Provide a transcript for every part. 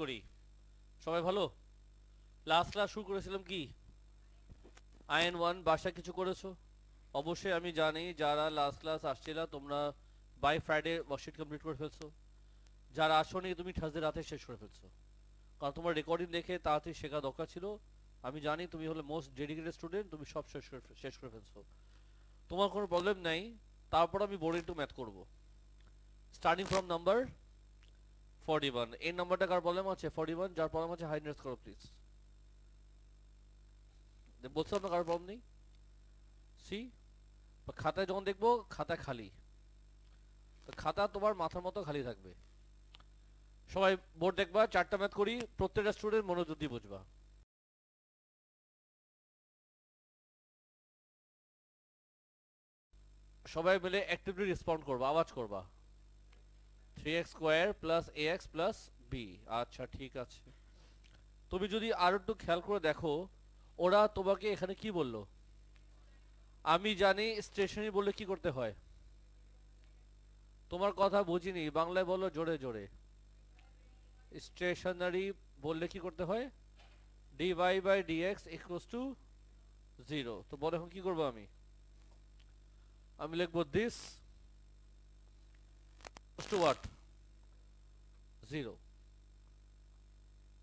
করি। সবাই ভালো? লাস্ট ক্লাস শুরু করেছিলাম কি IN1 বাসা কিছু করেছো? অবশ্যই আমি জানি যারা লাস্ট ক্লাস আসছিল তোমরা বাই ফ্রাইডে ওয়ার্কশিট কমপ্লিট করে ফেলছো। যারা আসোনি তুমি থার্সডে রাতে শেষ করে ফেলছো, কারণ তোমার রেকর্ডিং দেখে তাড়াতাড়ি শেখা দরকার ছিল। আমি জানি তুমি হলে মোস্ট ডেডিকেটেড স্টুডেন্ট, তুমি সব শেষ করে ফেলছো, তোমার কোনো প্রবলেম নাই। তারপর আমি বোর্ড ইন্টু ম্যাথ করবো স্টার্টিং ফ্রম নাম্বার 41। এই নাম্বারটা কার প্রবলেম আছে? 41 যার প্রবলেম আছে হাই নেস করো প্লিজ। বলছিলাম না কারো প্রবলেম নেই। সি খাতায় যখন দেখবো খাতা খালি, তো খাতা তোমার মাথার মতো খালি থাকবে। সবাই বোর্ড দেখবা, চারটা ম্যাথ করি, প্রত্যেকটা স্টুডেন্ট মনোযোগ দিয়ে বুঝবা। সবাই মিলে অ্যাক্টিভলি রেসপন্ড করবা, আওয়াজ করবা। 3x square plus ax plus B. আচ্ছা ঠিক আছে। তুমি যদি আর একটু খেয়াল করে দেখো, ওরা তোমাকে এখানে কি বললো? আমি জানি স্টেশনারি বললে কি করতে হয়। তোমার কথা বুঝিনি, বাংলায় বলো জোরে জোরে। স্টেশনারি বললে কি করতে হয়? dy by dx equals to 0। তো বলো এখন কি করবো আমি? আমি লিখবো দিস টু হোয়াট? 0।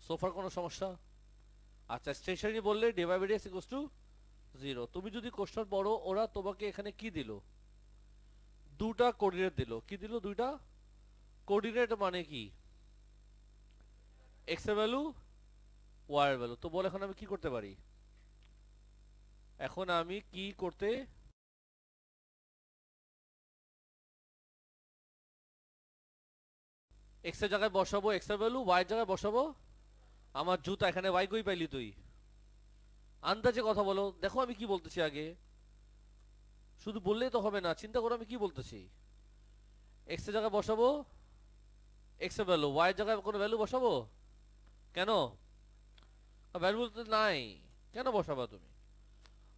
সোফার কোনো সমস্যা? আচ্ছা, স্টেশনারি বললে dy by dx equals to 0। তুমি যদি কোশ্চেন পড়ো, ওরা তোমাকে এখানে কি দিল? দুটা কোঅর্ডিনেট দিল। কি দিল? দুইটা কোঅর্ডিনেট মানে কি? এক্স এর ভ্যালু, ওয়াই এর ভ্যালু। তো বল এখন আমি কি করতে পারি? এখন আমি কি করতে, এক্স এর জায়গায় বসাবো এক্স এর ভ্যালু, ওয়াই এর জায়গায় বসাবো আমার জুতা। এখানে ওয়াই কই পাইলি তুই? আন্দাজে কথা বলো, দেখো আমি কি বলতেছি আগে। শুধু বললেই তো হবে না, চিন্তা করো আমি কি বলতেছি। এক্স এর জায়গায় বসাবো এক্স এর ভ্যালু, ওয়াই এর জায়গায় কোনো ভ্যালু বসাবো? কেন? ভ্যালু তো নাই, কেন বসাবা তুমি?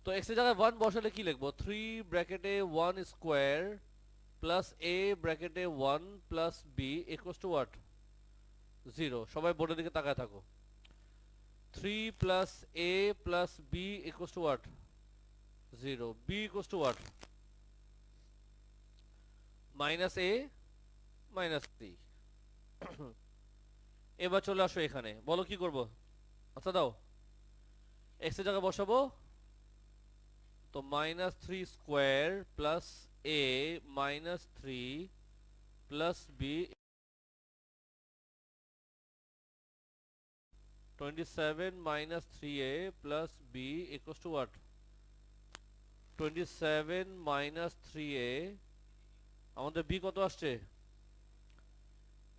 তো এক্স এর জায়গায় 1 বসালে কি লিখবো? 3 ব্র্যাকেটে 1 স্কোয়ার প্লাস এ ব্র্যাকেটে 1 plus B equals to what? 0। সবাই বোর্ডের দিকে তাকায় থাকো। 3 plus A plus B equals to what? 0। B equals to what? Minus A minus C. এবার চলে আসো এখানে, বলো কি করব? আচ্ছা দাও, এক্স এর জায়গায় বসাবো, তো minus 3 square plus A minus 3 plus B 27 minus 3a plus B equals to what? 27 minus 3a। আমাদের বি কত আসছে?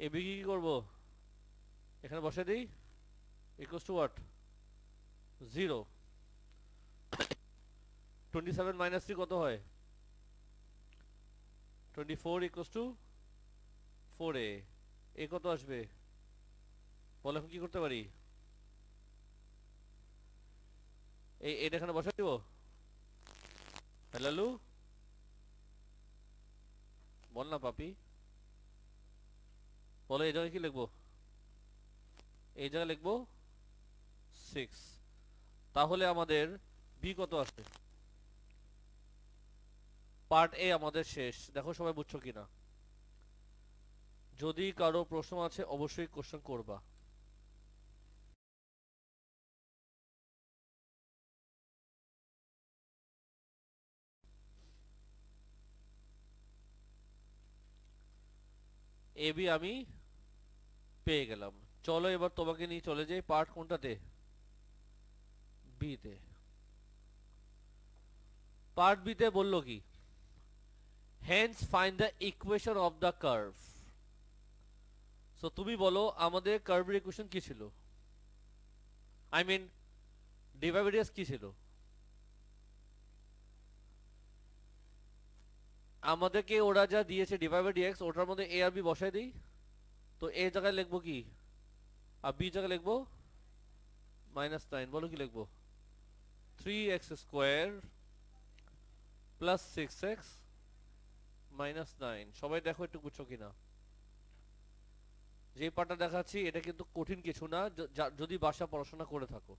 এ বি কি করবো? এখানে বসে দিই, ইকুয়ালস টু হোয়াট? 0। 27 মাইনাস 3 কত হয়? 24 ইকুয়ালস টু 4a। এ কত আসবে? বলো এখন কি করতে পারি? এটা এখানে বসে দিব। হ্যালো, বল না পাপি, বলো এই জায়গায় কি লিখবো? এই জায়গায় লিখবো 6। তাহলে আমাদের বি কত আসবে? পার্ট এ আমাদের শেষ। দেখো সবাই বুঝছো কিনা। যদি কারো প্রশ্ন আছে অবশ্যই কোশ্চেন করবা। এ বি আমি পেয়ে গেলাম। চলো এবার তোমাকে নিয়ে চলে যাই পার্ট কোনটাতে? বি তে। পার্ট বি তে বললো কি? Hence find the equation of the curve. So তুমি বলো আমাদের কার্ভের ইকুয়েশন কি ছিল? আই মিন ডিভাইডেস কি ছিল? আমাদেরকে ওরা যা দিয়েছে ডিভাই বাই ডিএক্স, ওটার মধ্যে এ আর বি বসাই দিই। তো এ জায়গায় লিখবো কি, আর বি জায়গায় লিখবো -9। বলো কি লিখবো? 3x square plus 6x -9। সবাই দেখো একটু বুঝছো কিনা। যে পার্টটা দেখাচ্ছি এটা কিন্তু কঠিন কিছু না, যদি বাসা পড়াশোনা করে থাকো।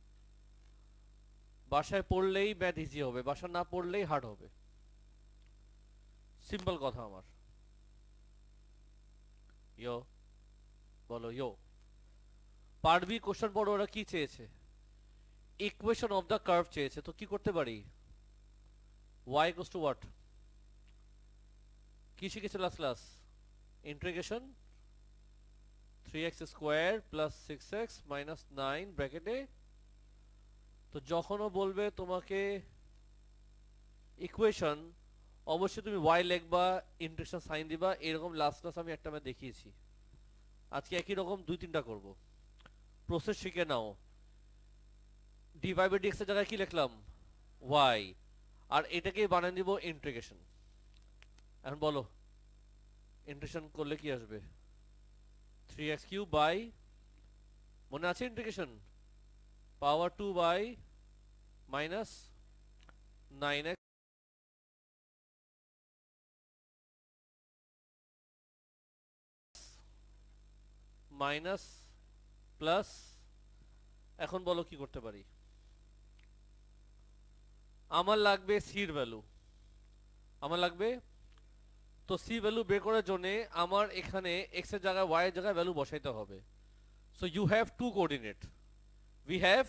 বাসায় পড়লেই ম্যাথ ইজি হবে, বাসা না পড়লেই হার্ড হবে। সিম্পল কথা আমার। ইয়ো, বলো ইয়ো। পার্ট বি কোশ্চেন পড়ো, ওরা কি চেয়েছে? ইকুয়েশন অফ দ্য কার্ভ চেয়েছে, তো কি করতে পারি? y equals to what? কি শিখেছে last class? Integration 3x square plus 6x minus 9 ব্র্যাকেটে। তো যখনও বলবে তোমাকে ইকুয়েশন, অবশ্যই তুমি y লিখবা, ইন্টিগ্রেশন সাইন দিবা। এরকম লাস্ট ক্লাস আমি একটা ম্যাথ দেখিয়েছি। আজকে একই রকম 2-3টা করব। প্রসেস শিখে নাও। dy বাই dx এর জায়গায় কি লিখলাম? y। আর এটাকেই বানিয়ে দিব ইন্টিগ্রেশন। এখন বলো ইন্টিগ্রেশন করলে কি আসবে? 3x কিউব বাই, মনে আছে integration, power 2 by minus 9x minus plus. এখন বলো কি করতে পারি? আমার লাগবে সির ভ্যালু, আমার লাগবে। তো সি ভ্যালু বের করার জন্য আমার এখানে এক্স এর জায়গায় ওয়াই এর জায়গায় ভ্যালু বসাইতে হবে। So you have to coordinate, we have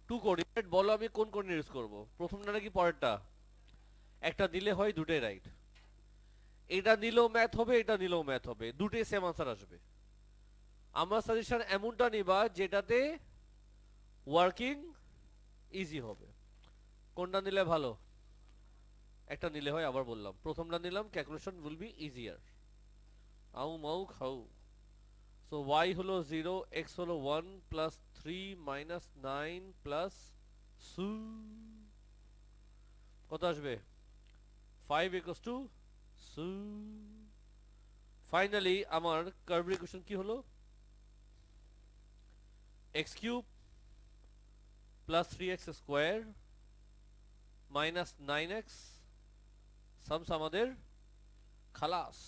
to coordinate. বলো আমি কোন কোঅর্ডিনেট ইউজ করব? প্রথমটা নাকি পরেরটা? একটা দিলে হয় দুটোই রাইট। এটা নিলেও ম্যাথ হবে, এটা নিলেও ম্যাথ হবে, দুটোই সেম আনসার আসবে। আমার সাজেশন এমনটা নিবা যেটাতে ওয়ার্কিং ইজি হবে। কোনটা নিলে ভালো? একটা নিলে হয়, আবার বললাম প্রথমটা নিলাম, ক্যালকুলেশন উইল বি ইজিয়ার। আউ মাউ খাউ। সো y হলো 0, x হলো 1 প্লাস 3 মাইনাস 9 প্লাস সু, কত আসবে? 5 ইকুয়ালস টু সু। ফাইনালি আমার কার্ভ ইকুয়েশন কি হলো? x cube plus 3x square minus 9x সামস আমাদের খালাস।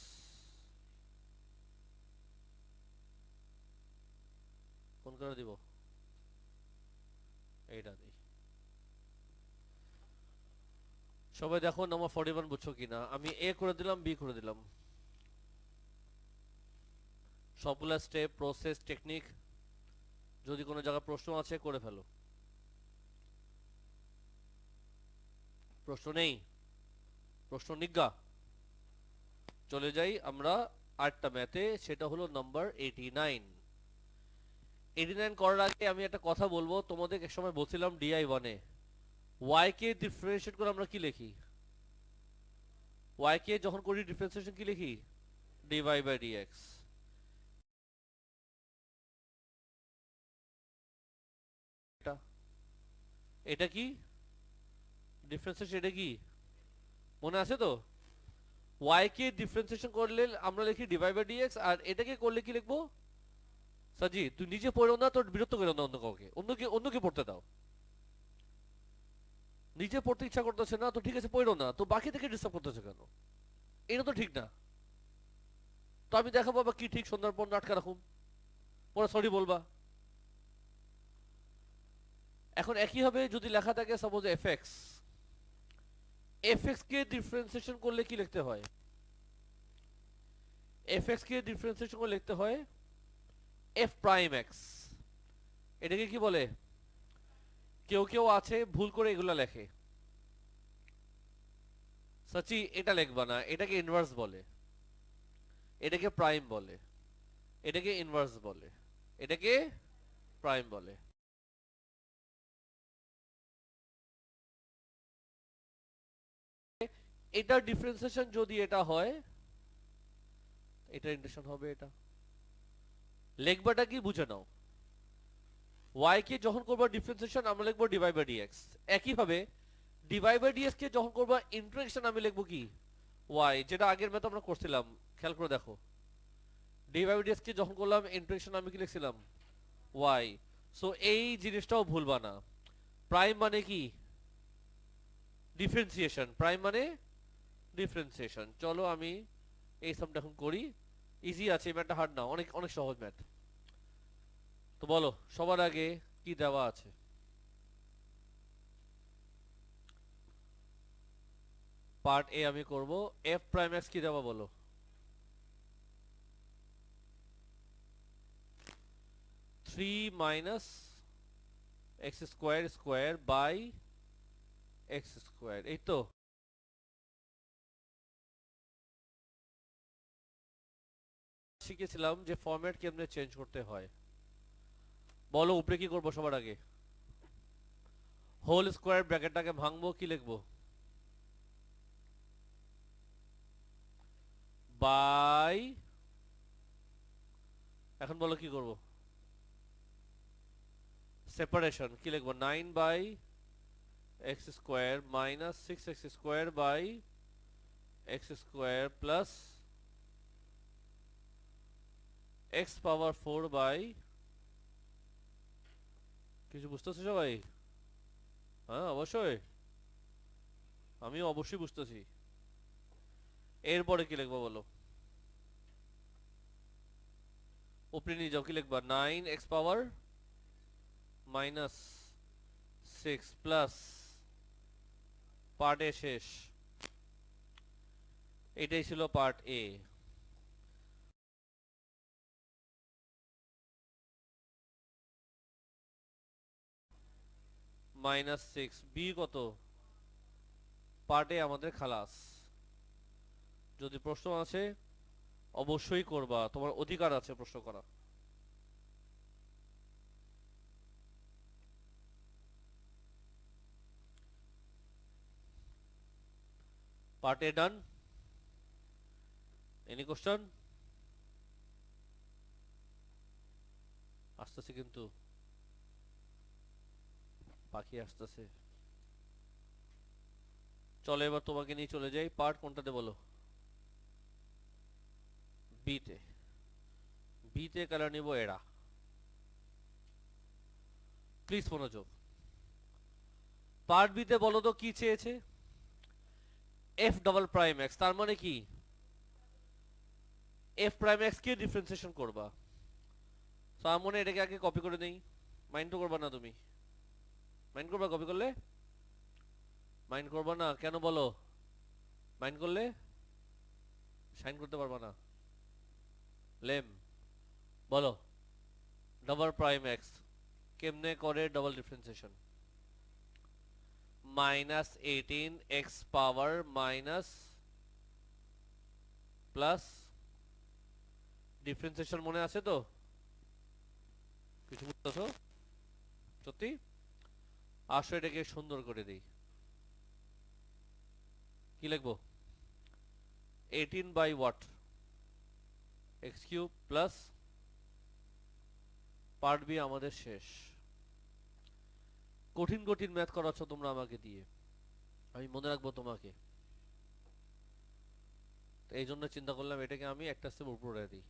কোন করে দিব? এইটা দিই। সবাই দেখো নাম্বার 41 বুঝছো কিনা? আমি এ করে দিলাম, বি করে দিলাম। সবগুলা স্টেপ, প্রসেস, টেকনিক। যদি কোনো জায়গায় প্রশ্ন আছে করে ফেলো। প্রশ্ন নেই? প্রশ্ন নিজ্ঞা। চলে যাই আমরা আটটা ম্যাথে, সেটা হলো নাম্বার 89। 89 করার আগে আমি একটা কথা বলবো। তোমাদের এক সময় বলছিলাম DI1 এ y কে ডিফারেন্সিয়েট করে আমরা কি লিখি? y কে যখন করি ডিফারেন্সিয়েশন কি লিখি? dy by dx। এটা এটা কি ডিফারেন্সিয়েশন? এটা কি মনে আছে তো? y কে ডিফারেন্সিয়েশন করলে আমরা লিখি dy বাই dx, আর এটাকে করলে কি লিখবো? সাজি তুই নিজে পড়ো না, তোর বিরক্ত করো না অন্য কাউকে, অন্যকে পড়তে দাও। নিজে পড়তে ইচ্ছা করতেছে না তো ঠিক আছে পড়ো না, তো বাকি থেকে ডিস্টার্ব করতেছে কেন? এটা তো ঠিক না। তো আমি দেখাবো বা কি ঠিক, সন্ধ্যার পর নাটকা রাখুন, পরে সরি বলবা। এখন একই হবে যদি লেখা থাকে সাপোজ এফএক্স, এফএক্স কে ডিফারেন্সিয়েশন করলে কি লিখতে হয়? এফএক্স কে ডিফারেন্সিয়েশন করে লিখতে হয় এফ প্রাইম এক্স। এটাকে কি বলে? কেউ কেউ আছে ভুল করে এগুলা লেখে। সচি এটা লিখবা না, এটাকে ইনভার্স বলে, এটাকে প্রাইম বলে, এটাকে ইনভার্স বলে, এটাকে প্রাইম বলে। এটার ডিফারেন্সিয়েশন যদি এটা হয়, এটা ইন্টিগ্রেশন হবে। এটা লিখবাটা কি বুঝে নাও। y কে যখন করবা ডিফারেন্সিয়েশন আমরা লিখবো dy বাই dx। একই ভাবে dy বাই dx কে যখন করবা ইন্টিগ্রেশন আমি লিখবো কি? y, যেটা আগের ম্যাথ আমরা করছিলাম। খেয়াল করে দেখো, dy বাই dx কে যখন করলাম ইন্টিগ্রেশন আমি কি লিখছিলাম? y। সো এই জিনিসটাও ভুলবা না। প্রাইম মানে কি? ডিফারেন্সিয়েশন। প্রাইম মানে ডিফারেন্সিয়েশন। চলো আমি এই সামটা এখন করি। ইজি আছে, ম্যাথটা হার্ড না, অনেক অনেক সহজ ম্যাথ। তো বলো সবার আগে কি দেওয়া আছে? পার্ট এ আমি করব। এফ প্রাইম এক্স কি দেওয়া বলো? 3 - X square square by X square, এই তো। শিখেছিলাম যে ফরম্যাট কেমনে চেঞ্জ করতে হয়। বলো উপরে কি করব সবার আগে? হোল স্কোয়ার ব্র্যাকেটটাকে ভাঙবো, কি লিখবো? বাই, এখন বলো কি করব? সেপারেশন কি লিখবো? 9/x² - 6x² প্লাস x⁴ কিছু বুঝতেছো সবাই? হ্যাঁ অবশ্যই, আমি অবশ্যই বুঝতেছি। এরপরে কি লিখবো বলো? উপরে নিয়ে যাও, কি লিখবা? 9x⁻⁻6 প্লাস, পার্ট এ শেষ। এটাই ছিল পার্ট এ। -6 বি কত? পার্ট এ আমাদের খালাস। যদি প্রশ্ন আছে অবশ্যই করবা, তোমার অধিকার আছে প্রশ্ন করা। পার্ট এ ডান। Any question? আসতেছে কিন্তু, পাখি আসতেছে। চলো এবার তোমাকে নিয়ে চলে যাই, পার্ট কোনটাতে বলো? বিতে। বিতে কালার নিব এরা। প্লিজ মনোযোগ। পার্ট বিতে বলো তো কি চেয়েছে? এফ ডবল প্রাইম এক্স, তার মানে কি? এফ প্রাইম এক্স কে ডিফারেন্সিয়েশন করবা। তার মানে এটাকে আগে কপি করে নেই। মাইন্ড তো করবা না তুমি? মাইন্ড করবা কপি করলে? মাইন্ড করবা না কেন বলো? মাইন্ড করলে সাইন করতে পারবা না। লেম। বলো ডবল প্রাইম এক্স কেমনে করে double differentiation? -18x⁻⁻, plus differentiation মনে আছে তো? কিছু বুঝতেছো? সত্যি? আসো এটাকে সুন্দর করে দিই। কি লিখবো? 18/what? x³ plus, part B আমাদের শেষ। কঠিন কঠিন ম্যাথ করাচ্ছ তোমরা আমাকে দিয়ে, আমি মনে রাখবো তোমাকে। এই জন্য চিন্তা করলাম এটাকে আমি একটা স্টেপ উপরে দিই।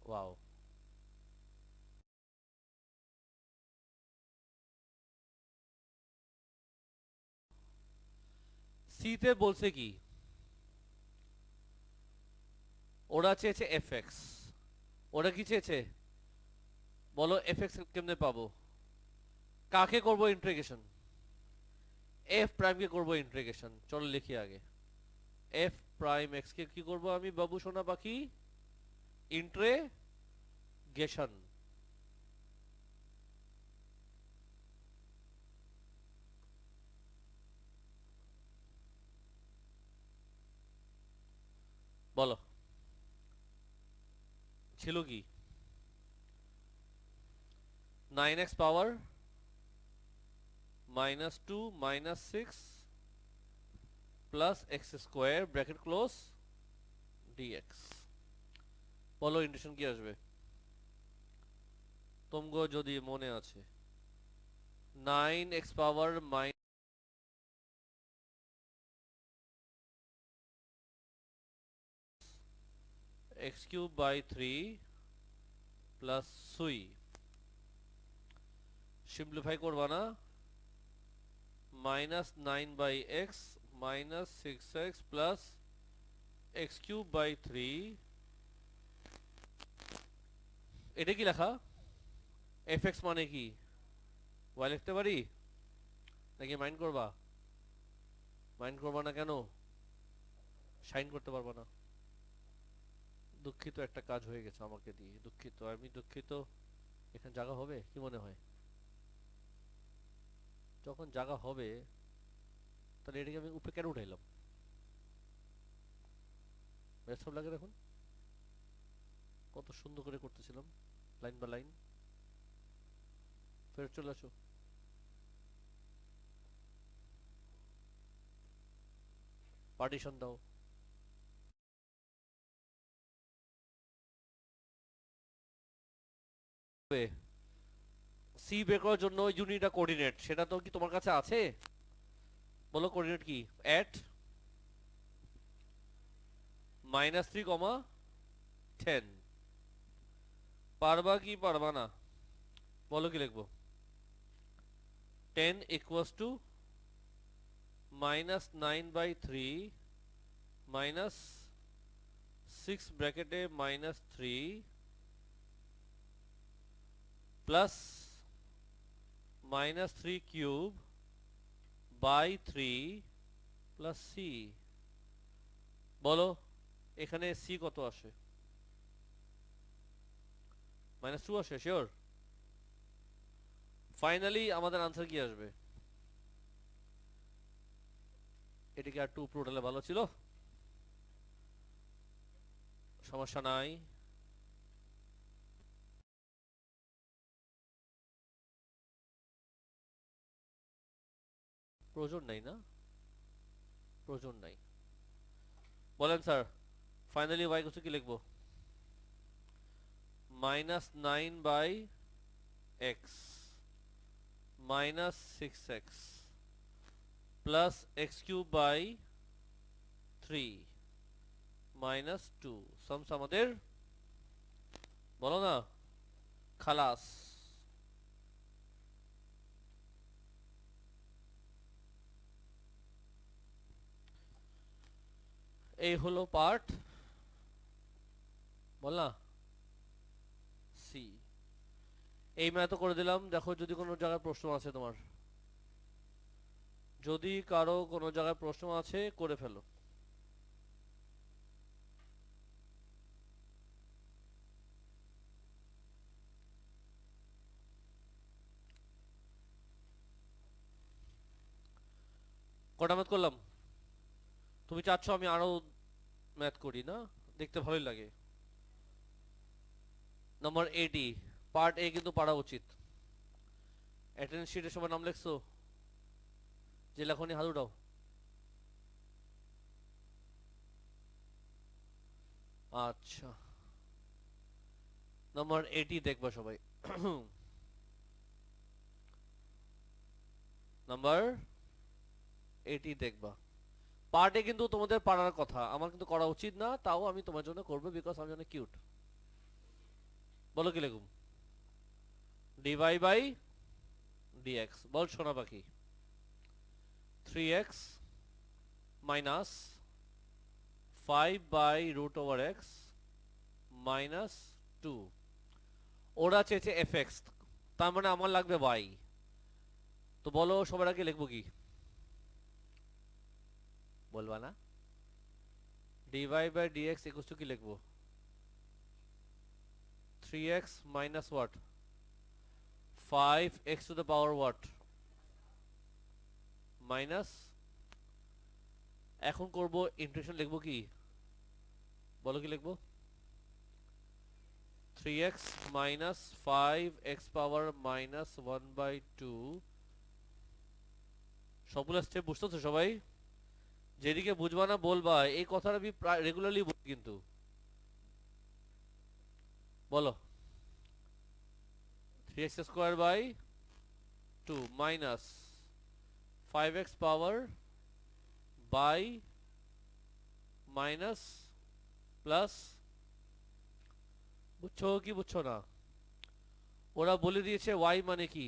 ওয়াও। সিতে বলছে কি? ওরা চেয়েছে এফএক্স। ওরা কি চেয়েছে বলো? এফএক্স কেমনে পাবো? কাকে করব ইন্টিগ্রেশন? এফ প্রাইম কে করব ইন্টিগ্রেশন। চলো লিখি আগে। এফ প্রাইম এক্স কে কি করব আমি বাবু সোনা পাখি? ইন্টিগ্রেশন। বলো ছিল কি? 9x⁻⁻2 - 6 plus x² bracket close dx. বলো ইন্টিগ্রেশন কি আসবে তোমগো যদি মনে আছে? 9x⁻⁻, x³/3 প্লাস সুই। সিম্পলিফাই করবা না? -9/x - 6x plus x cube by 3, এটা কি লেখা? এফ এক্স মানে কি ওয়াই লিখতে পারি নাকি মাইন্ড করবা? মাইন্ড করবা না কেন? সাইন করতে পারবা না? দুঃখিত, একটা কাজ হয়ে গেছে আমাকে দিয়ে, দুঃখিত, আমি দুঃখিত। এখানে জায়গা হবে কি মনে হয়? যখন জায়গা হবে তাহলে এটাকে আমি উপরে কেন উঠাইলাম? সব লাগে দেখুন কত সুন্দর করে করতেছিলাম, লাইন বা লাইন। ফেরত চলে আসো। পার্টিশন দাও। সি বের করার জন্য ইউনিটটা কোঅর্ডিনেট, সেটা তো কি তোমার কাছে আছে? বলো কোঅর্ডিনেট কি? এট -3, 10। পারবা কি পারবা না? বলো কি লিখবো? 10 ইকুয়ালস টু -9/3 মাইনাস 6 ব্র্যাকেটে -3 plus -3 cube by 3 plus C. বলো এখানে সি কত আসে? -2 আসে শিওর? ফাইনালি আমাদের আনসার কি আসবে? এটিকে আর 2 উপরে উঠালে ভালো ছিল, সমস্যা নাই। প্রয়োজন নাই না? প্রয়োজন নাই। বলেন স্যার, ফাইনালি ওয়াই কিছু কি লিখবো? -9/x -6x plus x³/3 -2 Shams আমাদের। বলো না খালাস। এই হলো পার্ট, বল না সি। এই ম্যাথ করে দিলাম। দেখো যদি কোনো জায়গায় প্রশ্ন আছে তোমার, যদি কারো কোনো জায়গায় প্রশ্ন আছে করে ফেলো। কটা ম্যাথ করলাম? তুমি চাচ্ছ আমি আরো ম্যাথ করি না? দেখতে ভালোই লাগে। নাম্বার 80, পার্ট এ কিন্তু পড়া উচিত। অ্যাটেন্ডেন্স শিটের সময় নাম লিখছো? যে লেখনি হাত উঠাও। আচ্ছা, নাম্বার 80 দেখবা সবাই। নাম্বার 80 দেখবা। পার্টে কিন্তু তোমাদের পারার কথা, আমার কিন্তু করা উচিত না, তাও আমি তোমার জন্য করবো বিকজ আমি অনেক কিউট। বলো কি লিখুম? ডিভাই বাই ডিএক্স। বল সোনা পাখি। 3x minus 5/√x minus 2। ওরা চেয়েছে fx, তার মানে আমার লাগবে y। তো বলো সবার আগে লিখবো কি? বলবা না? ডিভাই বাই ডিএক্স ইকুয়ালস টু কি লিখবো? 3x minus what? 5x to the power what? Minus. এখন করব ইন্টিগ্রেশন, লিখবো কি? বলো কি লিখবো? 3x minus 5x power minus 1/2। সবগুলো স্টেপ বুঝতেছো সবাই? যেদিকে বুঝবা না বলবা, এই কথাটা আমি রেগুলারলি বলি কিন্তু। বলো 3x square by 2 minus 5x power by minus plus. বুঝছো কি বুঝছো না? ওরা বলে দিয়েছে y মানে কি।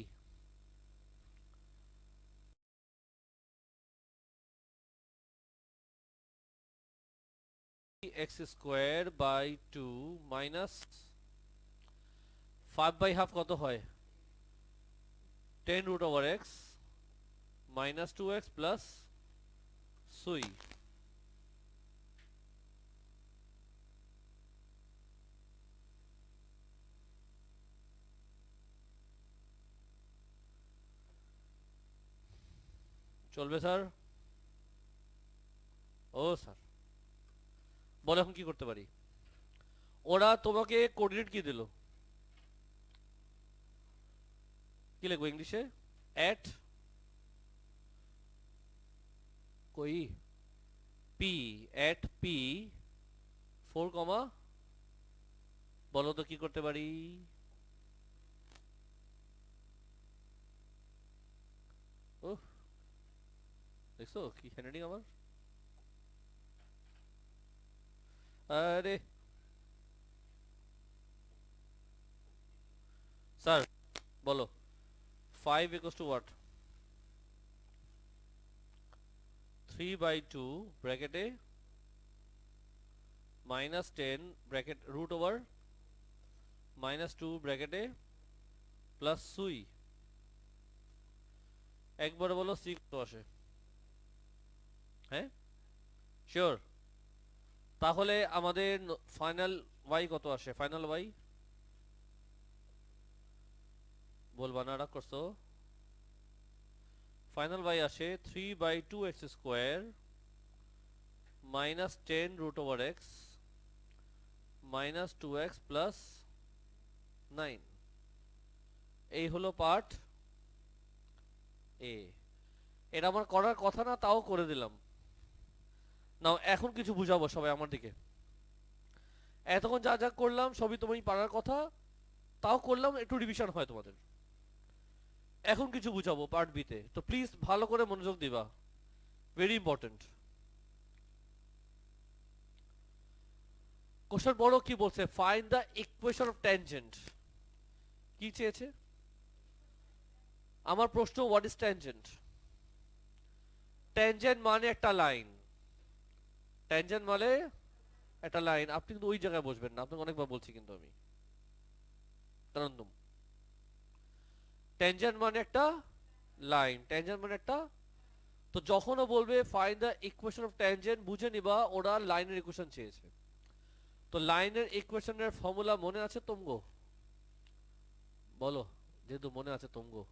x square by 2 minus 5 by half কত হয় 10 root over x minus 2x plus সুই। চলবে স্যার? ও স্যার, বলে এখন কি করতে পারি? ওরা তোমাকে কোঅর্ডিনেট কি দিল? কি লিখবো ইংলিশে? এট কই পি, এট পি 4 কমা, বলো তো কি করতে পারি? ও দেখছো কি হ্যান্ডরাইটিং আমার? আরে স্যার বলো 5 equals to what? 3 by 2 ব্র্যাকেটে minus 10 bracket root over minus 2 ব্র্যাকেটে প্লাস সুই। একবার বলো 6 তো আসে? হ্যাঁ শিওর? তাহলে আমাদের ফাইনাল y কত আসে? ফাইনাল y বলবা না, রাগ করছো? ফাইনাল y আসে 3 by 2x square minus 10 root over x minus 2x plus 9। এই হলো পার্ট এ। এটা আমার করার কথা না, তাও করে দিলাম। নাও এখন কিছু বুঝাবো সবাই আমার দিকে। এতক্ষণ যা যা করলাম সবই তুমি পারার কথা, তাও করলাম, একটু রিভিশন হয় তোমাদের। এখন কিছু বুঝাবো পার্ট বিতে, তো প্লিজ ভালো করে মনোযোগ দিবা, ভেরি ইম্পর্টেন্ট। কোশ্চেন বড় কি বলছে? Find the equation of tangent. কি চেয়েছে আমার প্রশ্ন? What is tangent? ট্যানজেন্ট মানে একটা লাইন। ট্যানজেন্ট মানে একটা লাইন। আপনি কিন্তু ওই জায়গায় বসবেন না, আপনাকে অনেকবার বলছি কিন্তু আমি। তরন্দম ট্যানজেন্ট মানে একটা লাইন, ট্যানজেন্ট মানে একটা, তো যখনও বলবে find the equation of tangent বুঝে নিবা ওরা লাইনের ইকুয়েশন চেয়েছে। তো লাইনের ইকুয়েশনের ফর্মুলা মনে আছে তোমগো? বলো, যেহেতু মনে আছে তোমগো।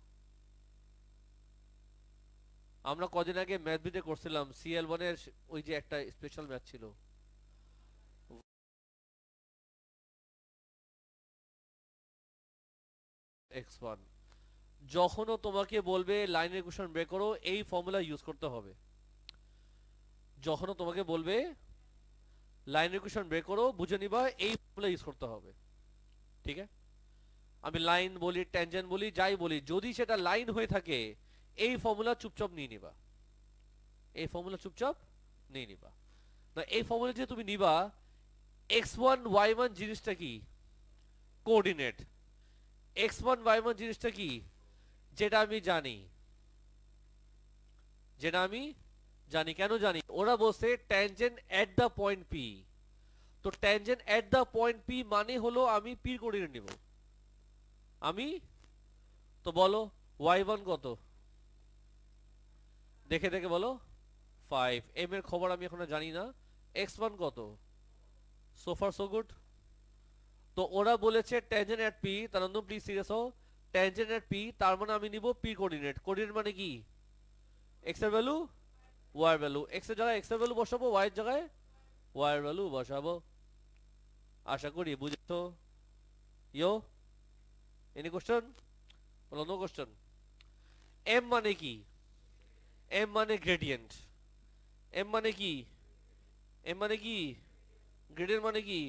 আমরা কদিন আগে ম্যাথ বিটে করছিলাম CL1 এর ওই যে একটা স্পেশাল ম্যাথ ছিল, x1। যখনও তোমাকে বলবে লাইনের ইকুয়েশন বের করো, এই ফর্মুলা ইউজ করতে হবে। যখনও তোমাকে বলবে লাইনের ইকুয়েশন বের করো, বুঝে নিবা এই ফর্মুলা ইউজ করতে হবে। ঠিক আছে? আমি লাইন বলি, ট্যানজেন্ট বলি, যাই বলি, যদি সেটা লাইন হয়ে থাকে এই ফর্মুলা চুপচাপ নিয়ে নিবা। এই ফর্মুলা চুপচাপ নিয়ে নিবা। না, এই ফর্মুলা যে তুমি নিবা, x1 y1 জিনিসটা কি? কোঅর্ডিনেট। x1 y1 জিনিসটা কি? যেটা আমি জানি। যেটা আমি জানি। কেন জানি? ওরা বলছে tangent at the point P. তো tangent at the point P মানে হলো আমি পি কোঅর্ডিনেট নিব। আমি তো বলো y1 কত? দেখে দেখে বলো 5। m এর খবর আমি এখন জানি না। x1 কত? So far so good. তো ওরা বলেছে ট্যানজেন্ট এট পি, তার মানে প্লিজ সিরিয়াস হও। ট্যানজেন্ট এট পি তার মানে আমি নিব পি কোঅর্ডিনেট। কোঅর্ডিনেট মানে কি? x এর ভ্যালু, y এর ভ্যালু। x এর জায়গায় x এর ভ্যালু বসাবো, y এর জায়গায় y এর ভ্যালু বসাবো। আশা করি বুঝেছো। ইয়ো, এনি কোশ্চেন? বলো নো কোশ্চেন। m মানে কি? m মানে গ্রেডিয়েন্ট। m মানে কি? m মানে কি? গ্রেডিয়েন্ট মানে কি?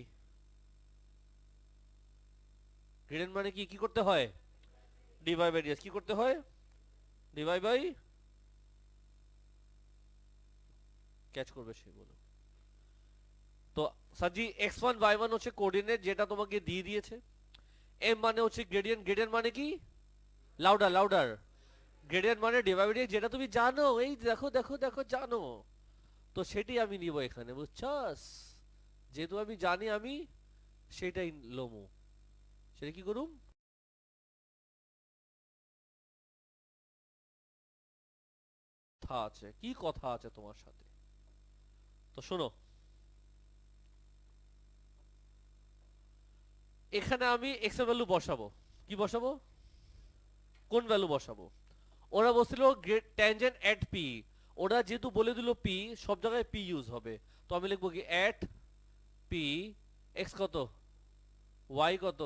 গ্রেডিয়েন্ট মানে কি? কি করতে হয়? ডিভাই বাই ডিএস। কি করতে হয়? ডিভাই বাই, ক্যাচ করবে সে, বলো। তো সাজি x1 y1 হচ্ছে কোঅর্ডিনেট, যেটা তোমাকে দিয়ে দিয়েছে। m মানে হচ্ছে গ্রেডিয়েন্ট। গ্রেডিয়েন্ট মানে কি? Louder louder. গ্রেডিয়েন্ট মানে ডিভাই বাই ডিএস, যেটা তুমি জানো। এই দেখো দেখো দেখো জানো। তো সেটি আমি নিব এখানে, বুঝছস? যেহেতু আমি জানি আমি সেটাই লমু, সেটা কি করুম? কথা আছে, কি কথা আছে তোমার সাথে? তো শোনো, এখানে আমি এক্স এর ভ্যালু বসাবো। কি বসাবো? কোন ভ্যালু বসাবো? ওরা বলছিল ট্যানজেন্ট এট পি। ওরা যেহেতু বলে দিল পি, সব জায়গায় পি ইউজ হবে, তো আমি লিখবো কি এট পি। এক্স কত, ওয়াই কত,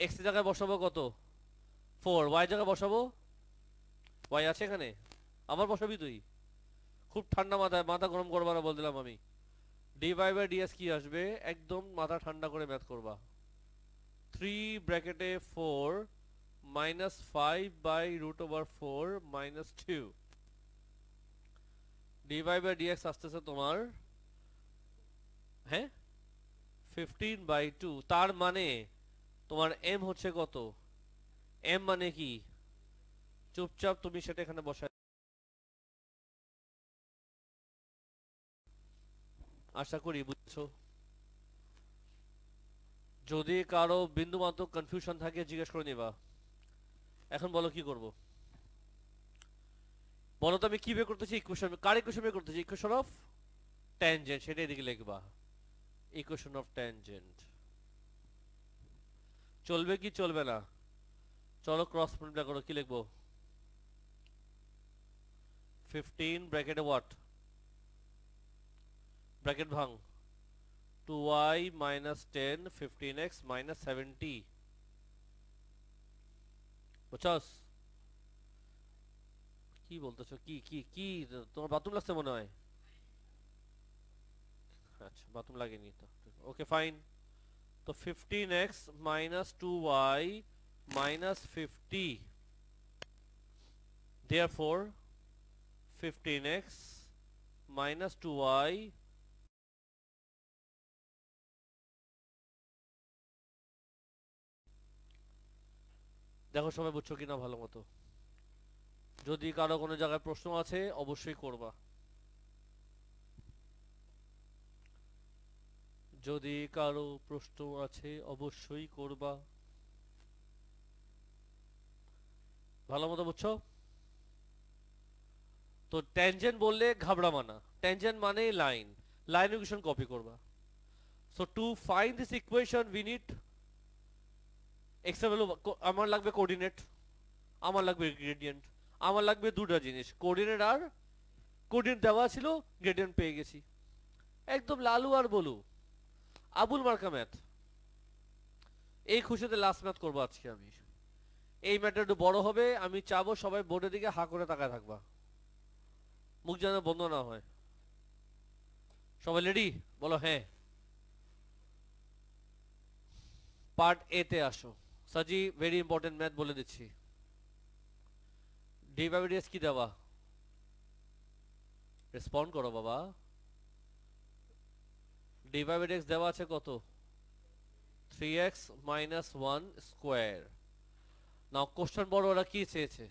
এক্স এর জায়গায় বসাবো কত, 4। ওয়াই জায়গায় বসাবো, ওয়াই আছে এখানে, আবার বসাবি তুই? খুব ঠান্ডা মাথায়, মাথা গরম করবা না বল দিলাম আমি। ডি ওয়াই বাই ডিএস কি আসবে, একদম মাথা ঠান্ডা করে ম্যাথ করবা। 3 ব্র্যাকেটে 4 minus 5 by root over 4 minus 2। D Y by dx আসতেছে তোমার, হ্যাঁ, 15/2। তার মানে তোমার এম হচ্ছে কত? এম মানে কি? চুপচাপ তুমি সেটা এখানে বসায়। আশা করি বুঝছো। যদি কারো বিন্দু মাত্র কনফিউশন থাকে জিজ্ঞেস করে নিবা। এখন বলো কি করব? বলো তো আমি কি বের করতেছি? ইকুয়েশন, কার ইকুয়েশন বের করতেছি? ইকুয়েশন অফ ট্যানজেন্ট, সেটা এদিকে লিখবা। ইকুয়েশন অফ ট্যানজেন্ট চলবে কি চলবে না? চলো ক্রস মাল্টিপ্লাই করো, কি লিখবো? 15 ব্র্যাকেটে হোয়াট, ব্র্যাকেট ভাঙ, 2y মাইনাস 10 15x মাইনাস 70। বুঝছস? কি বলতেছো? কি কি কি তোমার বাথরুম লাগছে মনে হয়? আচ্ছা, বাথরুম লাগেনি তো, ওকে ফাইন। তো 15x minus 2y minus 50, therefore 15x minus 2y। দেখো সবাই বুঝছো কিনা ভালো মতো। যদি কারো কোনো জায়গায় প্রশ্ন আছে অবশ্যই করবা। যদি কারো প্রশ্ন আছে অবশ্যই করবা। ভালো মতো বুঝছো? তো ট্যানজেন্ট বললে ঘাবড়া মানা, ট্যানজেন্ট মানে লাইন, লাইন ইকুয়েশন কপি করবা। So to find this equation we need x এর ভ্যালু। আমার লাগবে কোঅর্ডিনেট, আমার লাগবে গ্রেডিয়েন্ট, আমার লাগবে দুটো জিনিস, কোঅর্ডিনেট আর কোঅর্ডিনেট দেওয়া ছিল, গ্রেডিয়েন্ট পেয়ে গেছি। একদম লালু আর বলু, আবুল মার্কা ম্যাথ। এই খুশিতে লাস্ট ম্যাথ করবো আজকে আমি। এই ম্যাথটা একটু বড় হবে, আমি চাবো সবাই বোর্ডের দিকে হা করে তাকায় থাকবা, মুখ যেন বন্ধ না হয়। সবাই রেডি? বলো হ্যাঁ। পার্ট এ তে আসো। সাজি ভেরি ইম্পর্টেন্ট ম্যাথ বলে দিচ্ছি। ডি বাই ডিএস কি দেওয়া? রেসপন্ড করো বাবা। ডি বাই ডিএক্স দেওয়া আছে কত? 3x minus 1 square. Now question বড়, ওরা কি চেয়েছে?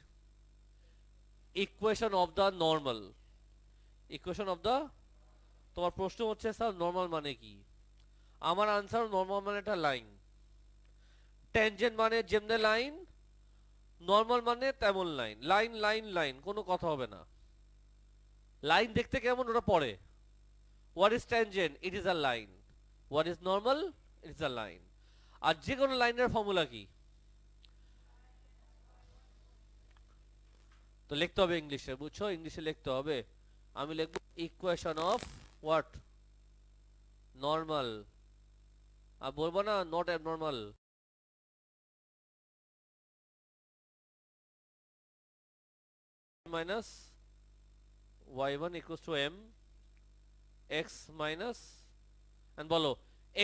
Equation of the normal. Equation of the, তোমার প্রশ্ন হচ্ছে স্যার নর্মাল মানে কি? আমার আনসার নর্মাল মানে একটা লাইন, ট্যানজেন্ট মানে যেমনে লাইন, নর্মাল মানে তেমন লাইন। লাইন লাইন লাইন, কোনো কথা হবে না। লাইন দেখতে কেমন ওটা পড়ে। What is tangent? It is a line. What is normal? It is a line. আর যে কোনো লাইনের ফর্মুলা কি? তো লিখতে হবে ইংলিশে, বুঝছো? ইংলিশে লিখতে হবে। আমি লিখবো ইকুয়েশন অফ হোয়াট, নর্মাল। আর বলবো না not abnormal. Minus y1 equals to m x minus, and বলো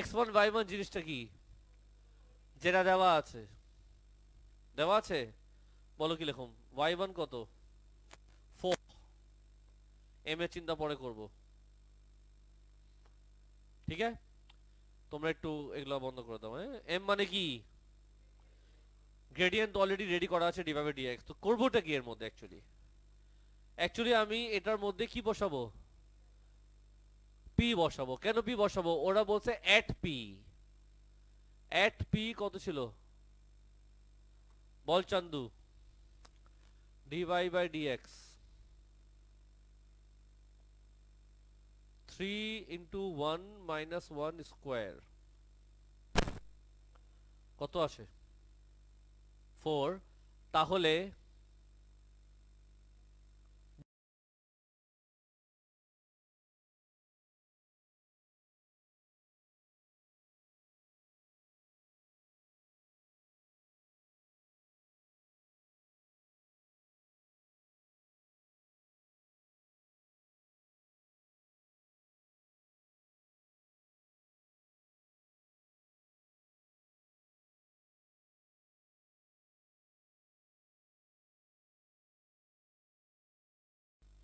x1 y1 জিনিসটা কি? যেটা দেওয়া আছে, দেওয়া আছে। বলো কি লিখুম? y1 কত? 4। m এর চিন্তা পরে করব, ঠিক আছে? তোমরা একটু এগুলো বন্ধ করে দাও। হ্যাঁ, m মানে কি? গ্রেডিয়েন্ট অলরেডি রেডি করা আছে ডিভাইড dx। তো করবোটা কি এর মধ্যে? অ্যাকচুয়ালি আমি এটার মধ্যে কি বসাবো? পি বসাবো। কেন পি বসাবো? ওরা বলছে এট পি। এট পি কত ছিল বল Chandu? Dy by dx 3 into 1 minus 1 square কত আসে? 4। তাহলে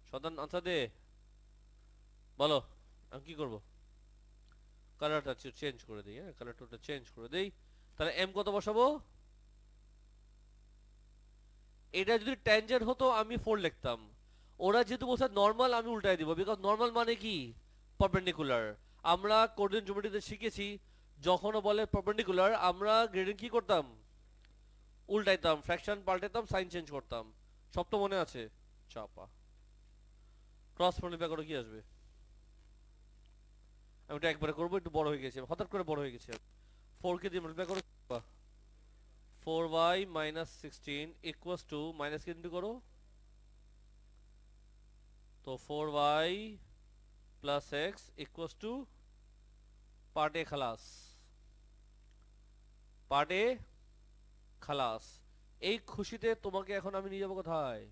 সদান আনসার দে, বলো আমি কি করব? কালারটা চেঞ্জ করে দিই, হ্যাঁ কালারটা চেঞ্জ করে দেই। তাহলে এম কত বসাবো? এটা যদি ট্যানজেন্ট হতো আমি 4 লিখতাম। ওরা যেহেতু বলছে নর্মাল, আমি উল্টাই দিব, বিকজ নর্মাল মানে কি? পারপেন্ডিকুলার। আমরা কোঅর্ডিনেট জিওমেট্রিতে শিখেছি যখন বলে পারপেন্ডিকুলার আমরা গ্রেডিং কি করতাম? উল্টাইতাম, ফ্র্যাকশন পাল্টাইতাম, সাইন চেঞ্জ করতাম। সব তো মনে আছে? চাপা। ক্রস মাল্টিপ্লাই করে কি আসবে? আমি এটা একবারে করবো, একটু বড় হয়ে গেছে, হঠাৎ করে বড় হয়ে গেছে। 4 কে দিয়ে মাল্টিপ্লাই করো, 4y minus 16 equals to minus কে ইন্টু করো, তো 4y plus X equals to part A খালাস। পার্ট এ খালাস। এই খুশিতে তোমাকে এখন আমি নিয়ে যাবো কোথায়?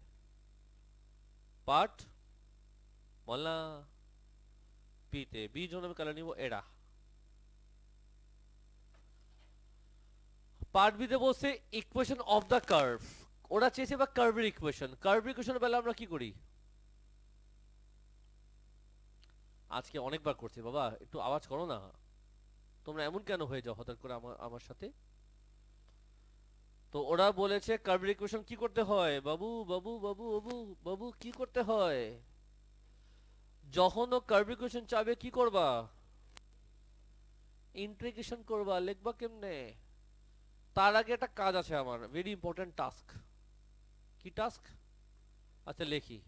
পার্ট বল না, পিতে। বি জন্য আমি কালার নিব এরা। পার্ট বিতে বলছে ইকুয়েশন অফ দ্য কার্ভ। ওরা চেয়েছে বা কার্ভের ইকুয়েশন। কার্ভের ইকুয়েশনের বেলা আমরা কি করি? আজকে অনেকবার করছি বাবা, একটু আওয়াজ করো না। তোমরা এমন কেন হয়ে যাও হঠাৎ করে আমার আমার সাথে? তো ওরা বলেছে কার্ভের ইকুয়েশন কি করতে হয় বাবু? বাবু বাবু বাবু বাবু কি করতে হয়? যখন ও কার্ভের ইকুয়েশন চাবে কি করবা? ইন্টিগ্রেশন করবা। লিখবা কেমনে? তার আগে একটা কাজ আছে আমার, ভেরি ইম্পর্টেন্ট টাস্ক। কি টাস্ক? আচ্ছা লেখি।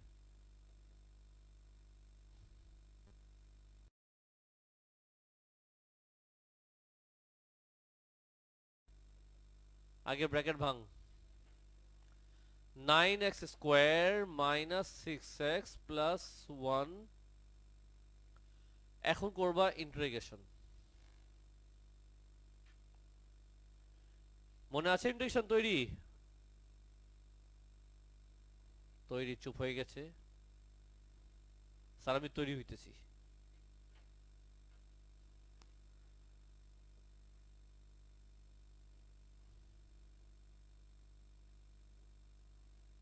আগে ব্র্যাকেট ভাঙ। 9x square minus 6x plus 1। এখন করবা ইন্টিগ্রেশন। মনে আছে ইন্টিগ্রেশন? তৈরি? তৈরি। চুপ হয়ে গেছে স্যার, আমি তৈরি হইতেছি।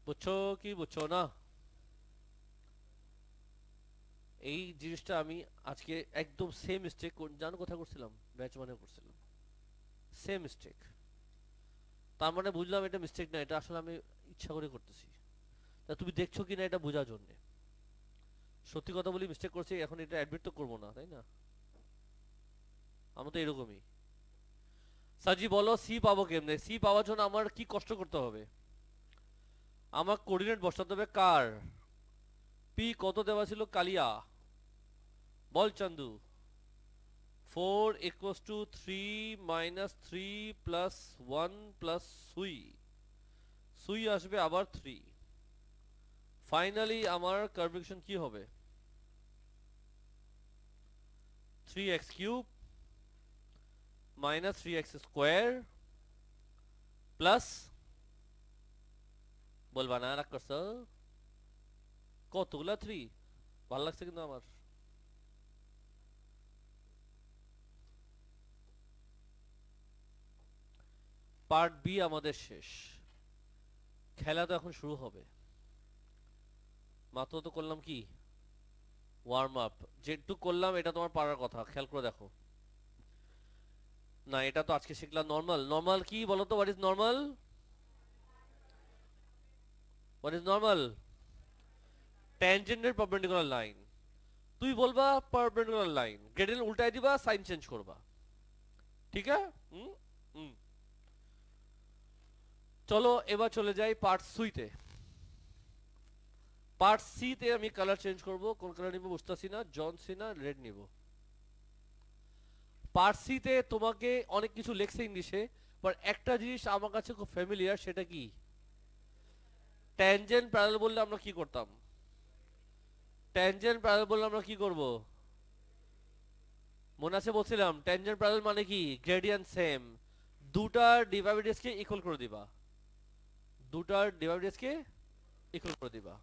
বুঝছো কি বুঝছো না? এই জিনিসটা আমি আজকে একদম সেম মিস্টেক জানো কোথায় করছিলাম? ব্যাচ মানে করছিলাম সেম মিস্টেক। তার মানে বুঝলাম এটা মিস্টেক না, এটা আসলে আমি ইচ্ছা করে করতেছি। তা তুমি দেখছো কিনা এটা বোঝার জন্য। সত্যি কথা বলি, মিস্টেক করছি, এখন এটা অ্যাডমিট তো করবো না, তাই না? আমরা তো এরকমই। সাজি বলো সি পাবো কেমনে? সি পাওয়ার জন্য আমার কি কষ্ট করতে হবে? আমার কোঅর্ডিনেট বসাতে হবে কার? পি কত দেওয়া ছিল? কালিয়া বল চান্দু। 4 equals to 3 minus 3 plus 1 plus সুই। সুই আসবে আবার 3। ফাইনালি আমার কার্ভেকশন কি হবে? 3x cube minus 3x square plus, বলবা না রাগ করছো? কতগুলা 3? ভাল লাগছে কিন্তু আমার। পার্ট বি আমাদের শেষ। খেলা তো এখন শুরু হবে। মাত্র তো করলাম কি ওয়ার্ম আপ। যেটুকু করলাম এটা তোমার পারার কথা, খেয়াল করে দেখো। না এটা তো আজকে শিখলাম নর্মাল। নর্মাল কি বলো তো? What is normal? What is normal? ট্যানজেন্টের পারপেন্ডিকুলার লাইন। তুই বলবা পারপেন্ডিকুলার লাইন, গ্রেডিয়েন্ট উল্টাই দিবা, সাইন চেঞ্জ করবা, ঠিক আছে? চলো এবার চলে যাই পার্ট সুইতে। পার্ট সি তে আমি কালার চেঞ্জ করব। কোন কালার নিব বুঝতেছি না, জন সিনা রেড নিব। পার্ট সি তে তোমাকে অনেক কিছু লেখছে ইংলিশে, বাট একটা জিনিস আমার কাছে খুব ফ্যামিলিয়ার, সেটা কি? ট্যানজেন্ট প্যারালাল বললে আমরা কি করতাম? ট্যানজেন্ট প্যারালাল বললে আমরা কি করব? মনে আছে বলছিলাম ট্যানজেন্ট প্যারালাল মানে কি? গ্রেডিয়েন্ট সেম, দুটার ডিভাইডেস কে ইকুয়াল করে দিবা, দুটার ডিভাইডেস কে ইকুয়াল করে দিবা।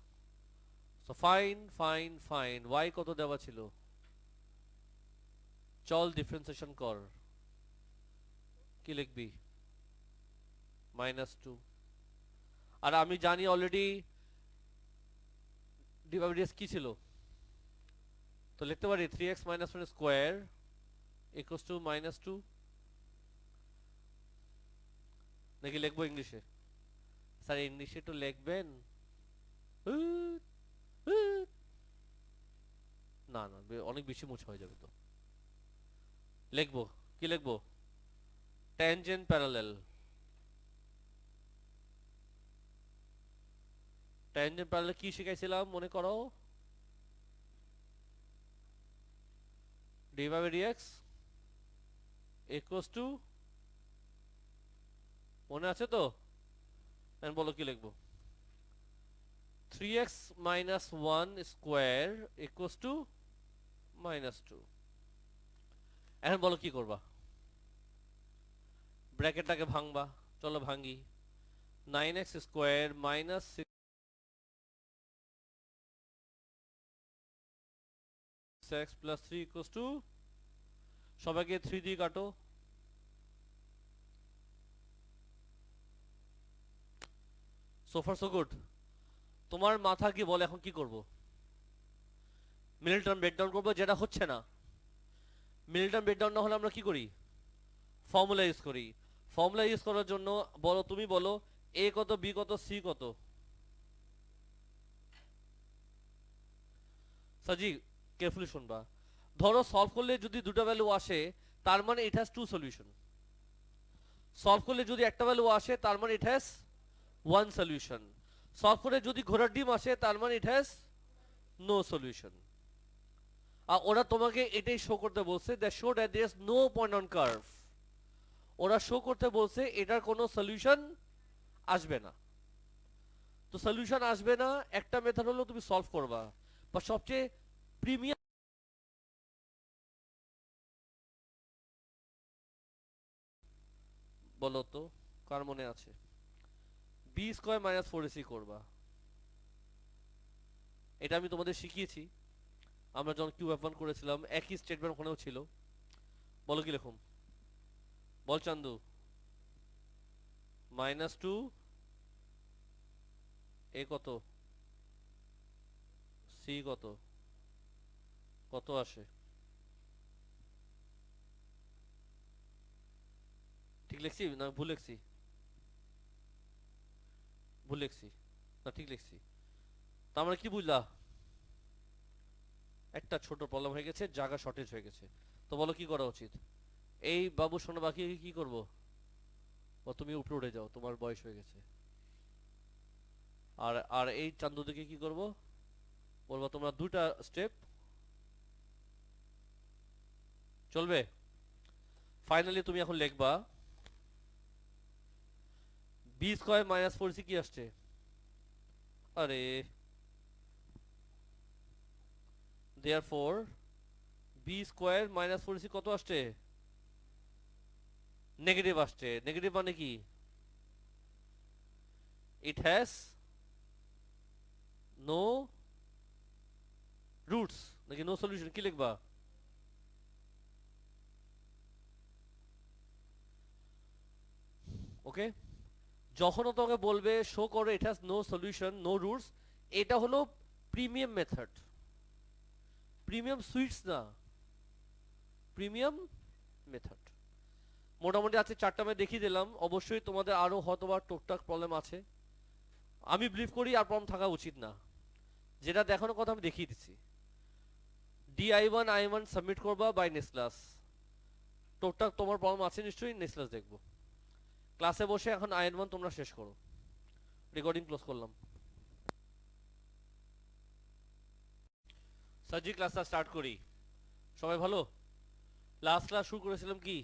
So fine fine fine, Y কত দেওয়া ছিল? চল ডিফারেন্সিয়েশন কর, কি লিখবি? -2। আর আমি জানি অলরেডি ডিভাইডেস কি ছিল, তো লিখতে পারি 3x - 1 স্কয়ার ইকুয়ালস টু -2। নাকি লিখবো ইংলিশে? স্যার ইংলিশে তো লিখবেন? না না, অনেক বেশি মোছা হয়ে যাবে তো। লিখবো কি লিখবো? Tangent parallel. ট্যানজেন্ট প্যারালাল কি শিখাইছিলাম মনে করো? dy by dx equals to, মনে আছে তো? এখন বলো কি লিখবো? 3x - 1 square equals to -2। এখন বলো কি করবা? ব্র্যাকেটটাকে ভাঙবা, চলো ভাঙি। 9x square minus 6x plus 3 equals to, সবাইকে 3 দিয়ে কাটো। So far so good. তোমার মাথা কি বলে এখন কি করব? মিডল টার্ম ব্রেকডাউন করবো, যেটা হচ্ছে না। মিডল টার্ম ব্রেকডাউন না হলে আমরা কি করি? ফর্মুলা ইউজ করি। ফর্মুলা ইউজ করার জন্য বলো, তুমি বলো এ কত, বি কত, সি কত? সাজি কেয়ারফুলি শুনবা। ধরো সলভ করলে যদি দুটো ভ্যালু আসে, তার মানে it has two solution. Solve করলে যদি একটা ভ্যালু আসে, তার মানে it has one solution. Solve করে যদি ঘোড়ার ডিম আসে, তার মানে ইট হ্যাজ নো সলিউশন। আর ওরা তোমাকে এটাই শো করতে বলছে, that show that there is no point on curve. ওরা শো করতে বলছে এটার কোনো সলিউশন আসবে না। তো সলিউশন আসবে না, একটা মেথড হলো তুমি সলভ করবা। বা সবচেয়ে প্রিমিয়াম, বলো তো কার মনে আছে? বি স্কয়ার মাইনাস 4ac করবা। এটা আমি তোমাদের শিখিয়েছি, আমরা যখন কিউএফ1 করেছিলাম একই স্টেটমেন্ট ওখানেও ছিল। বলো কি লিখুম? বল চান্দু। -2 এ কত, সি কত, কত আসে? ঠিক লিখছি না ভুল লিখছি? ভুল লিখছি না ঠিক লিখছি? তা আমরা কি বুঝলা? একটা ছোট প্রবলেম হয়ে গেছে, জায়গা শর্টেজ হয়ে গেছে। তো বলো কি করা উচিত? এই বাবু শোনো, বাকি কি করব? ও তুমি উপরে উঠে যাও, তোমার বয়স হয়ে গেছে। আর আর এই চান্দু দিকে কি করব? বলবো তোমরা দুটা স্টেপ চলবে। ফাইনালি তুমি এখন লিখবা বি স্কয়ার মাইনাস 4c কি আসছে? আরে therefore B square minus 4c কত আসছে? নেগেটিভ আসছে। নেগেটিভ মানে কি? ইট হ্যাজ নো রুটস, নাকি নো সলিউশন? কি লিখবা? ওকে, যখন তোমাকে বলবে শো করো it has no solution, no roots, এটা হলো প্রিমিয়াম মেথড। প্রিমিয়াম সুইটস না, প্রিমিয়াম মেথড। মোটামুটি আছে চারটা আমি দেখিয়ে দিলাম। অবশ্যই তোমাদের আরো হয়তোবা টুকটাক প্রবলেম আছে, আমি বিলিভ করি আর প্রবলেম থাকা উচিত না। যেটা দেখানোর কথা আমি দেখিয়ে দিচ্ছি। DI1 I1 সাবমিট করবা বাই নেক্সট ক্লাস। টোটাল তোমার প্রবলেম আছে নিশ্চয়ই, নেক্সট ক্লাস দেখবো। ক্লাসে বসে এখন I1 তোমরা শেষ করো। রেকর্ডিং ক্লোজ করলাম। সাজি ক্লাসটা স্টার্ট করি। সবাই ভালো? লাস্ট ক্লাস শুরু করেছিলাম কি